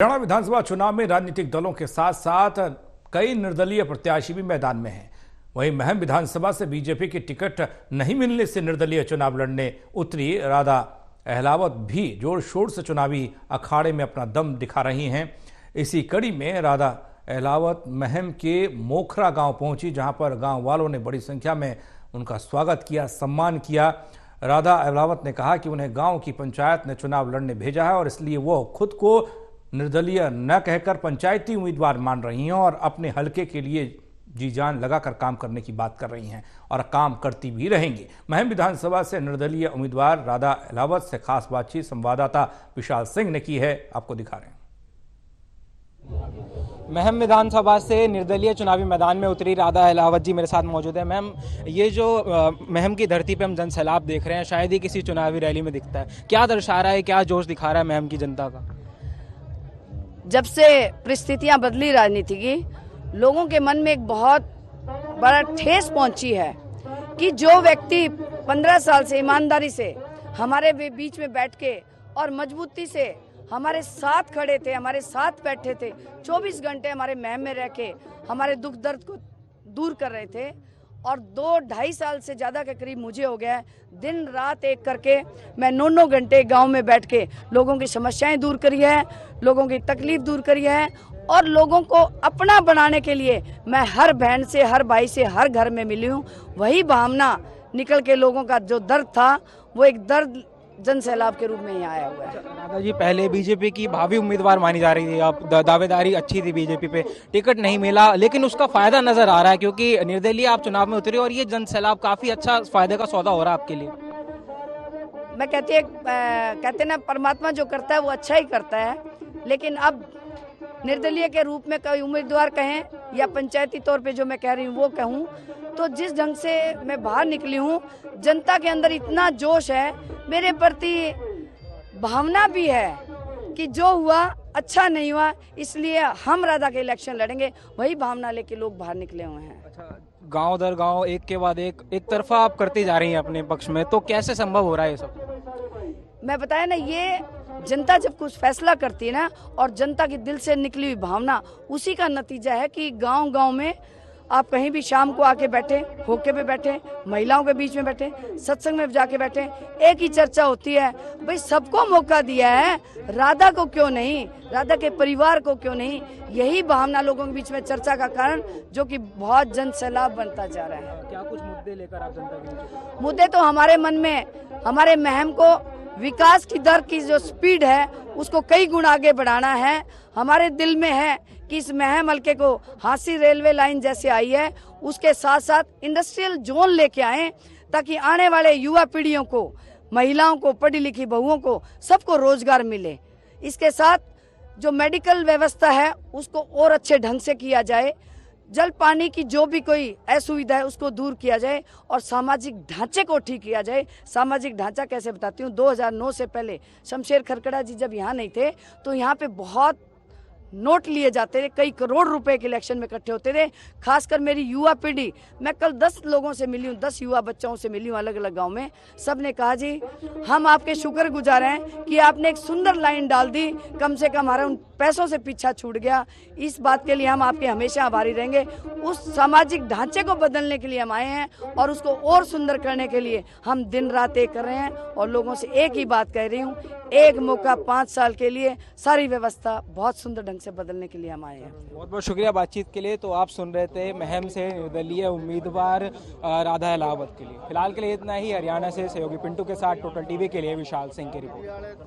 हरियाणा विधानसभा चुनाव में राजनीतिक दलों के साथ साथ कई निर्दलीय प्रत्याशी भी मैदान में हैं। वहीं महम विधानसभा से बीजेपी की टिकट नहीं मिलने से निर्दलीय चुनाव लड़ने उतरी राधा अहलावत भी जोर शोर से चुनावी अखाड़े में अपना दम दिखा रही हैं। इसी कड़ी में राधा अहलावत महम के मोखरा गांव पहुंची, जहां पर गांव वालों ने बड़ी संख्या में उनका स्वागत किया, सम्मान किया। राधा अहलावत ने कहा कि उन्हें गांव की पंचायत ने चुनाव लड़ने भेजा है और इसलिए वो खुद को निर्दलीय न कहकर पंचायती उम्मीदवार मान रही हैं और अपने हलके के लिए जी जान लगाकर काम करने की बात कर रही हैं और काम करती भी रहेंगी। महम विधानसभा से निर्दलीय उम्मीदवार राधा अहलावत से खास बातचीत संवाददाता विशाल सिंह ने की है, आपको दिखा रहे हैं। महम विधानसभा से निर्दलीय चुनावी मैदान में उतरी राधा अहलावत जी मेरे साथ मौजूद है। मैम, ये जो महम की धरती पे हम जनसैलाब देख रहे हैं, शायद ही किसी चुनावी रैली में दिखता है। क्या दर्शा रहा है, क्या जोश दिखा रहा है महम की जनता का? जब से परिस्थितियां बदली राजनीति की, लोगों के मन में एक बहुत बड़ा ठेस पहुंची है कि जो व्यक्ति 15 साल से ईमानदारी से हमारे बीच में बैठ के और मजबूती से हमारे साथ खड़े थे, हमारे साथ बैठे थे, 24 घंटे हमारे महम में रह के हमारे दुख दर्द को दूर कर रहे थे और 2-2.5 साल से ज़्यादा के करीब मुझे हो गया है, दिन रात एक करके मैं 9 घंटे गांव में बैठ के लोगों की समस्याएं दूर करी है, लोगों की तकलीफ दूर करी है और लोगों को अपना बनाने के लिए मैं हर बहन से, हर भाई से, हर घर में मिली हूँ। वही भावना निकल के लोगों का जो दर्द था वो एक दर्द जन सैलाब के रूप में ही आया हुआ है। राधा जी पहले बीजेपी की भावी उम्मीदवार मानी जा रही थी, अब दावेदारी अच्छी थी बीजेपी पे, टिकट नहीं मिला, लेकिन उसका फायदा नजर आ रहा है क्योंकि निर्दलीय आप चुनाव में उतरे और ये जन सैलाब काफी अच्छा फायदे का सौदा हो रहा है आपके लिए। मैं कहते ना, परमात्मा जो करता है वो अच्छा ही करता है, लेकिन अब निर्दलीय के रूप में कोई उम्मीदवार कहें या पंचायती तौर पे जो मैं कह रही हूँ वो कहूँ, तो जिस ढंग से मैं बाहर निकली हूँ, जनता के अंदर इतना जोश है, मेरे प्रति भावना भी है कि जो हुआ अच्छा नहीं हुआ, इसलिए हम राधा के इलेक्शन लड़ेंगे। वही भावना लेके लोग बाहर निकले हुए हैं। अच्छा, गांव दर गांव एक के बाद एक तरफा आप करती जा रही हैं अपने पक्ष में, तो कैसे संभव हो रहा है ये सब? मैं बताया ना, ये जनता जब कुछ फैसला करती है ना और जनता की दिल से निकली हुई भावना, उसी का नतीजा है कि गांव-गांव में आप कहीं भी शाम को आके बैठे, होके पे बैठे, महिलाओं के बीच में बैठे, सत्संग में जाके बैठे, एक ही चर्चा होती है, भाई सबको मौका दिया है, राधा को क्यों नहीं, राधा के परिवार को क्यों नहीं। यही भावना लोगों के बीच में चर्चा का कारण, जो कि बहुत जन सैलाब बनता जा रहा है। क्या कुछ मुद्दे लेकर आप जनता के? मुद्दे तो हमारे मन में, हमारे महम को विकास की दर की जो स्पीड है उसको कई गुण आगे बढ़ाना है। हमारे दिल में है कि इस महम हल्के को हांसी रेलवे लाइन जैसे आई है, उसके साथ साथ इंडस्ट्रियल जोन लेके आए ताकि आने वाले युवा पीढ़ियों को, महिलाओं को, पढ़ी लिखी बहुओं को, सबको रोजगार मिले। इसके साथ जो मेडिकल व्यवस्था है उसको और अच्छे ढंग से किया जाए, जल पानी की जो भी कोई असुविधा है उसको दूर किया जाए और सामाजिक ढांचे को ठीक किया जाए। सामाजिक ढांचा कैसे बताती हूँ, 2009 से पहले शमशेर खरकड़ा जी जब यहाँ नहीं थे तो यहाँ पे बहुत नोट लिए जाते थे, कई करोड़ रुपए के इलेक्शन में इकट्ठे होते थे। खासकर मेरी युवा पीढ़ी, मैं कल 10 लोगों से मिली हूँ, 10 युवा बच्चों से मिली हूँ अलग अलग गांव में। सब ने कहा जी हम आपके शुक्रगुजार हैं कि आपने एक सुंदर लाइन डाल दी, कम से कम हमारा उन पैसों से पीछा छूट गया। इस बात के लिए हम आपके हमेशा आभारी रहेंगे। उस सामाजिक ढांचे को बदलने के लिए हम आए हैं और उसको और सुंदर करने के लिए हम दिन रात एक कर रहे हैं और लोगों से एक ही बात कह रही हूँ, एक मौका 5 साल के लिए, सारी व्यवस्था बहुत सुंदर ढंग से बदलने के लिए हम आए हैं। बहुत बहुत शुक्रिया बातचीत के लिए। तो आप सुन रहे थे महम से निर्दलीय उम्मीदवार राधा अहलावत के लिए। फिलहाल के लिए इतना ही। हरियाणा से सहयोगी पिंटू के साथ टोटल टीवी के लिए विशाल सिंह की रिपोर्ट।